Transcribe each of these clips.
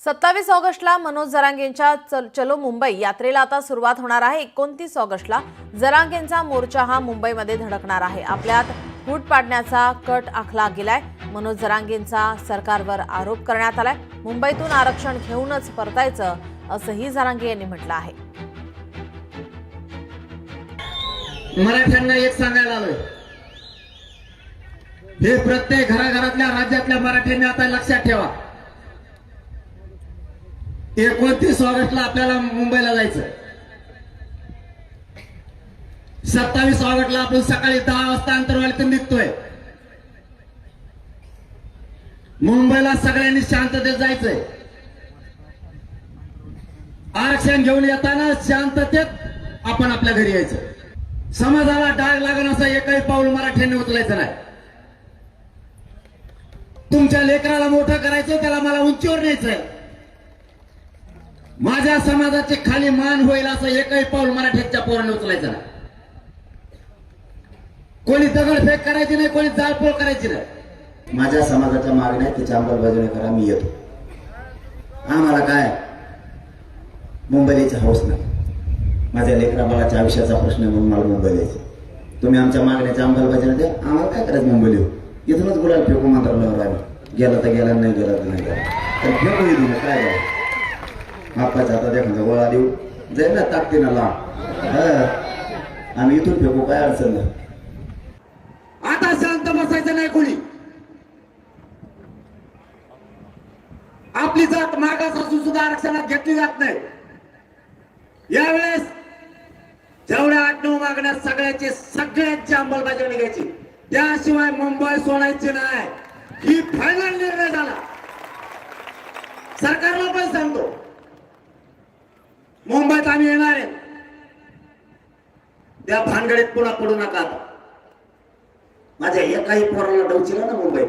27 ऑगस्टला मनोज जरांगेंच्या चलो मुंबई यात्रेला आता सुरुवात होणार आहे। 29 ऑगस्टला जरांगेंचा मोर्चा हा मुंबईमध्ये धडकणार आहे। आपल्यात फूट पाडण्याचा कट आखला गेलाय। मनोज जरांगेंचा सरकारवर आरोप करण्यात आलाय। मुंबईतून आरक्षण घेऊनच परतायचं असंही जरांगे यांनी म्हटलं आहे। मराठ्यांना एक सांगायला आलोय, हे प्रत्येक घराघरातल्या राज्यातल्या मराठ्यांनी आता लक्षात ठेवा। 29 ऑगस्टला आपल्याला मुंबईला जायचं। 27 ऑगस्टला आपण सकाळी 10 वाजता अंतरवालीतून निघतोय। मुंबईला सगळ्यांनी शांततेत जायचंय। आरक्षण घेऊन येताना शांततेत आपण आपल्या घरी यायचं। समाजाला डाग लागण असं एकही पाऊल मराठ्यांनी उचलायचं नाही। तुमच्या लेकराला मोठं करायचं, त्याला मला उंचीवर न्यायचंय। माझ्या समाजाचे खाली मान होईल असं एकही पाऊल मराठ्यांच्या पोरांनी उचलायचं नाही। कोणी दगडफेक करायची नाही, कोणी जाळपोळ करायची नाही। माझ्या समाजाच्या मागण्या त्याच्या अंमलबजावणी करा, मी येतो। आम्हाला काय मुंबईची हौस नाही। माझ्या लेकरा बाळाच्या आयुष्याचा प्रश्न म्हणून मला मुंबईला यायचं। तुम्ही आमच्या मागण्याच्या अंमलबजावणी द्या, आम्हाला काय करायचं मुंबईला येऊ। इथूनच गुलाल फेकू मंत्रालयावर आम्ही। गेला तर गेला, नाही गेला तर नाही गेला, तर फेकू इथून काय करायचं। आपल्याच्या हातात एखादा गोळा देऊ जाईल ना ताकदीनं लांब, आम्ही इथून फेकू, काय अडचण नाही। आता शांत बसायचं नाही कोणी। आपली जात मागास असून सुद्धा आरक्षणात घेतली जात नाही। यावेळेस जेवढ्या 8-9 मागण्या सगळ्यांची अंमलबजावणी घ्यायची, त्याशिवाय मुंबई सोडायची नाही, ही फायनल निर्णय झाला। सरकारला पण सांगतो, मुंबईत आम्ही येणार आहे, त्या भानगडीत पुन्हा पडू नका। आता माझ्या एकाही पोराला डवचिला ना मुंबईत,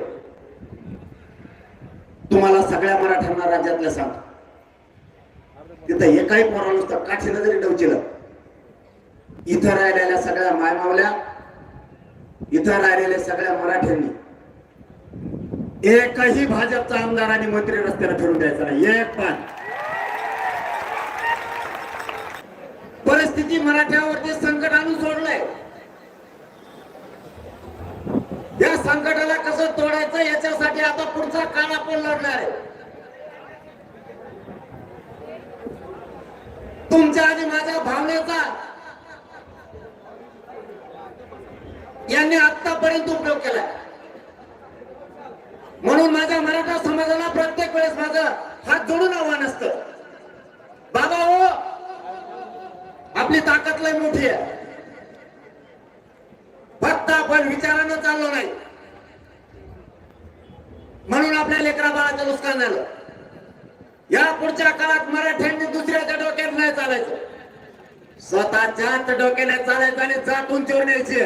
तुम्हाला सगळ्या मराठ्यांना राज्यातल्या सांगतो, तिथं एकाही पोराला नुसतं काठीनं जरी डवचिलं, इथं राहिलेल्या सगळ्या मायमावल्या, इथं राहिलेल्या सगळ्या मराठ्यांनी एकही भाजपचा आमदार आणि मंत्री रस्त्याला फिरून द्यायचा नाही, एक पण। परिस्थिती मराठ्यावरती संकट आणून सोडलंय। या संकटाला कसं तोडायचं याच्यासाठी आता पुढचा काळ आपण लढणार आहे। तुमच्या आणि माझ्या भावनेचा यांनी आतापर्यंत उपयोग केलाय, म्हणून माझ्या मराठा समाजाला प्रत्येक वेळेस माझं हात जोडून आव्हान असतं, बाबा हो आपली ताकद लय मोठी आहे, फक्त आपण विचारानं चाललो नाही, म्हणून आपल्या लेकरा बाळाचं नुकसान झालं। या पुढच्या काळात मराठ्यांनी दुसऱ्याच्या डोक्यात नाही चालायचं, स्वतःच्याच डोक्याने चालायचं आणि जात उंचीवर न्यायची।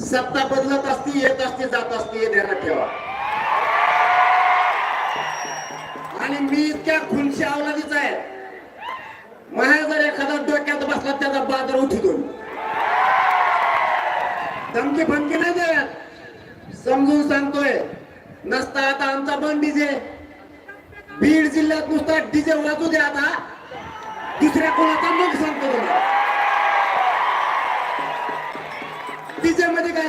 सत्ता बदलत असती, येत असती, जात असती, हे ध्यानात ठेवा। आणि मी इतक्या खुनशी अवलादीचा आहे, माझ्या जर एखादा डोक्यात बसला त्याचा बाजार उठतो, धमकी फमकी नाही देत, समजून सांगतोय। नसता आता आमचा बंद डीजे, बीड जिल्ह्यात नुसता डीजे वाजू द्या, आता दुसऱ्या कोणाचा मग सांगतो तुम्हाला। डीजे मध्ये काय